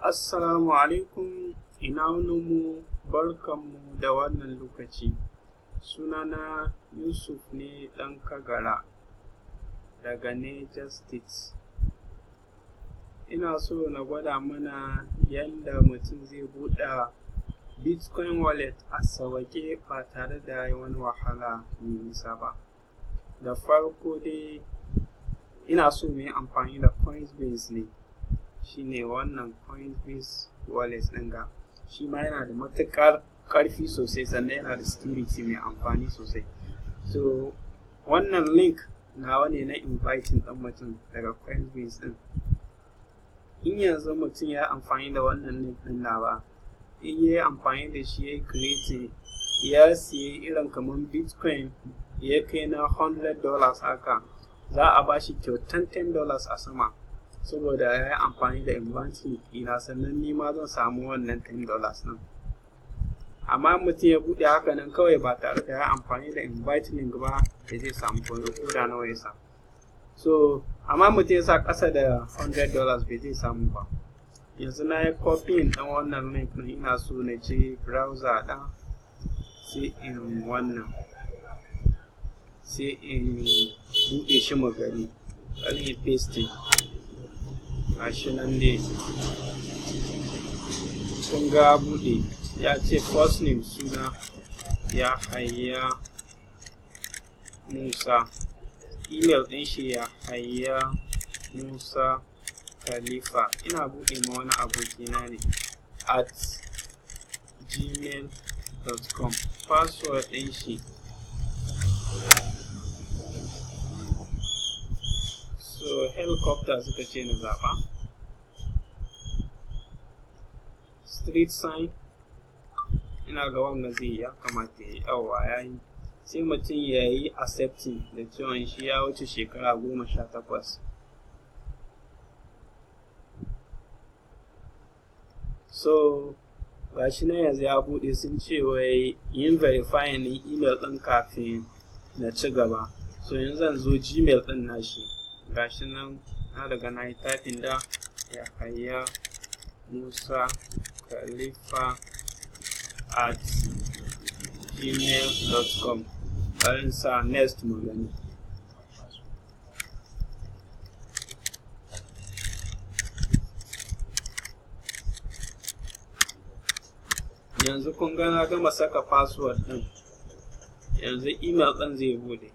Assalamu alaikum, ina mu barkanmu da wannan lokaci. Sunana Yusuf ne ɗan Kagara daga Niger State. Ina so na gwada mana yadda mutum zai buɗe Bitcoin wallet a sauƙaƙe ba tare da wani wahala mai nisa ba. Da farko dai ina so mu yi amfani da Coinbase ne. Shine wannan Coinbase wallet ɗin ga shi ma yana da matuƙar ƙarfi sosai sannan yana da security mai amfani sosai. So wannan link nawa ne na inviting ɗan mutum daga Coinbase ɗin. In yanzu mutum ya amfani da wannan link ɗin nawa, in ya yi amfani da shi ya yi creating, ya siye irin kamar Bitcoin ya kai na $100 haka, za a ba shi kyautan $10 a sama. Saboda ya yi amfani da inviting ɗina sannan ni ma zan samu wannan $10 nan. Amma mutum ya buɗe haka nan kawai ba tare da ya amfani da inviting link ba, da zai samu ko da nawa ya samu. So amma mutum ya sa ƙasa da $100 bai zai samu ba. Yanzu na yi copying ɗin wannan link ɗin, ina so na je browser ɗin sai in wannan, sai in buɗe shi mu gani, bari in paste. Gashi nan dai kun ga buɗe, ya ce first name suna Yahaya Musa, email ɗin shi Yahaya Musa Khalifa. Ina buɗe ma wani abokina ne at gmail.com. Password ɗin shi so helicopter suka ce na zaɓa. Street sign ina ga wanga zai ya kamata ya yi yawa ya yi. Sai mutum ya yi accepting da cewa shi ya wuce shekara 18. So ga shi nan yanzu ya buɗe, sun ce wai yin verifying ɗin email ɗin kafin na ci gaba. So yanzu zan zo Gmail ɗin nashi. Gashi nan na daga na yi typing da Yahaya Musa Khalifa at gmail.com. Bari sa next mu gani. Yanzu kun ga na gama saka password ɗin. Yanzu email ɗin zai bude.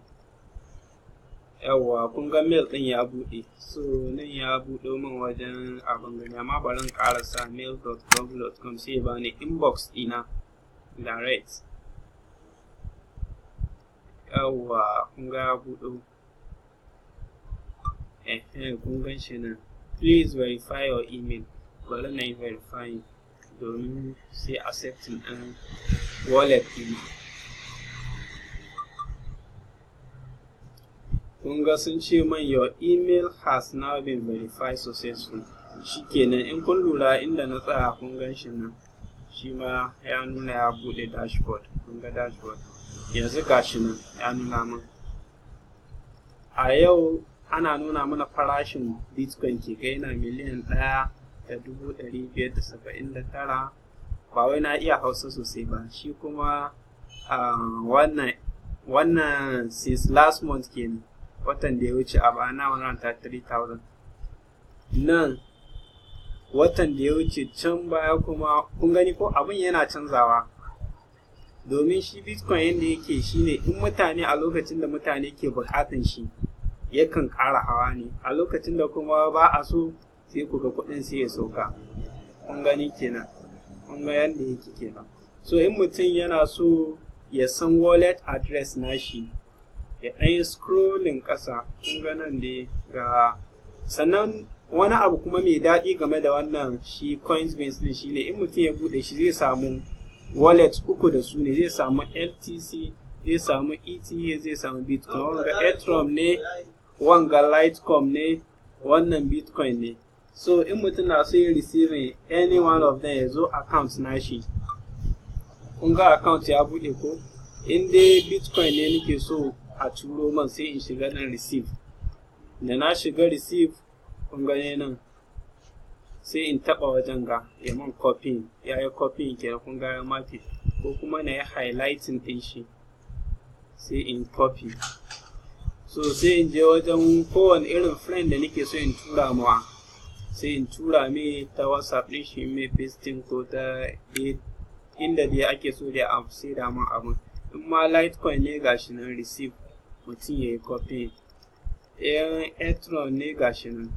Yawwa kun ga mail ɗin ya buɗe, so nan ya buɗo min wajen abin gani, amma bari in ƙarasa mail.google.com sai ya bani inbox ɗina direct. Yawwa kun ga ya buɗo, kun gan shi nan, please verify your email. Bari na yi verifying domin sai accepting ɗin wallet ɗina. Kun ga sun ce man your email has now been verified successfully. Shikenan in kun lura inda na tsaya kun gan shi nan, shi ma ya nuna ya buɗe dashboard. Kun ga dashboard yanzu gashi nan ya nuna min. A yau ana nuna mana farashin Bitcoin ke kai na $1,579,000. Ba wai na iya Hausa sosai ba, shi kuma wannan since last month kenan, watan da ya wuce a bana 133,000. Nan watan da ya wuce can baya kuma kun gani ko abin yana canzawa, domin shi Bitcoin yadda yake shine in mutane a lokacin da mutane ke bukatan shi yakan ƙara hawa ne, a lokacin da kuma ba a so sai ku ga kuɗin sai ya sauka. Kun gani kenan, kun ga yadda yake kenan. So in mutum yana so ya san wallet address nashi, ya ɗan yi scrolling ƙasa, kun ga nan dai ga. Sannan wani abu kuma mai daɗi game da wannan shi Coinbase ɗin shine in mutum ya buɗe shi zai samu wallet uku da su ne, zai samu LTC, zai samu ETH, zai samu Bitcoin. Wanga Ethereum ne, wanga Litecoin ne, wannan Bitcoin ne. So in mutum na so ya receiving any one of them, ya zo account nashi. Kun ga account ya buɗe ko? In dai Bitcoin ne nake so a turo man, sai in shiga nan receive. Da na shiga receive kun gane nan sai in taɓa wajen ga ya man copy, ya yi copy kenan kun ga ya mafi, ko kuma na yi highlighting ɗin shi sai in copy. So sai in je wajen kowane irin friend da nake so in tura mawa, sai in tura mai ta WhatsApp ɗin shi mai pasting ko ta inda dai ake so da a sai da man abin. In ma Litecoin ne gashi nan receive, mutum ya yi copy. Etron ne gashi nan.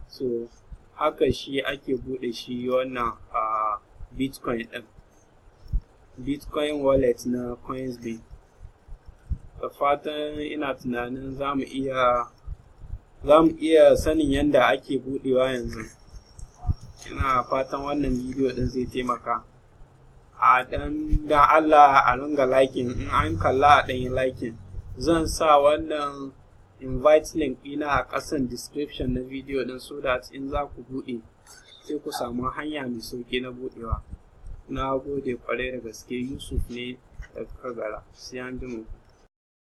So haka shi ake buɗe shi wannan Bitcoin ɗin, Bitcoin wallet na Coinsbase. Da fatan ina tunanin za mu iya sanin yadda ake buɗewa yanzu. Ina fatan wannan bidiyo ɗin zai taimaka. Dan Allah a ringa liking, in an kalla a ɗanyi liking. Zan sa wannan invite link ɗina a ƙasan description na bidiyo ɗin, so that in za ku buɗe sai ku samu hanya mai sauƙi na buɗewa. Na gode ƙwarai da gaske. Yusuf ne daga Kagara. Sai an ji mu.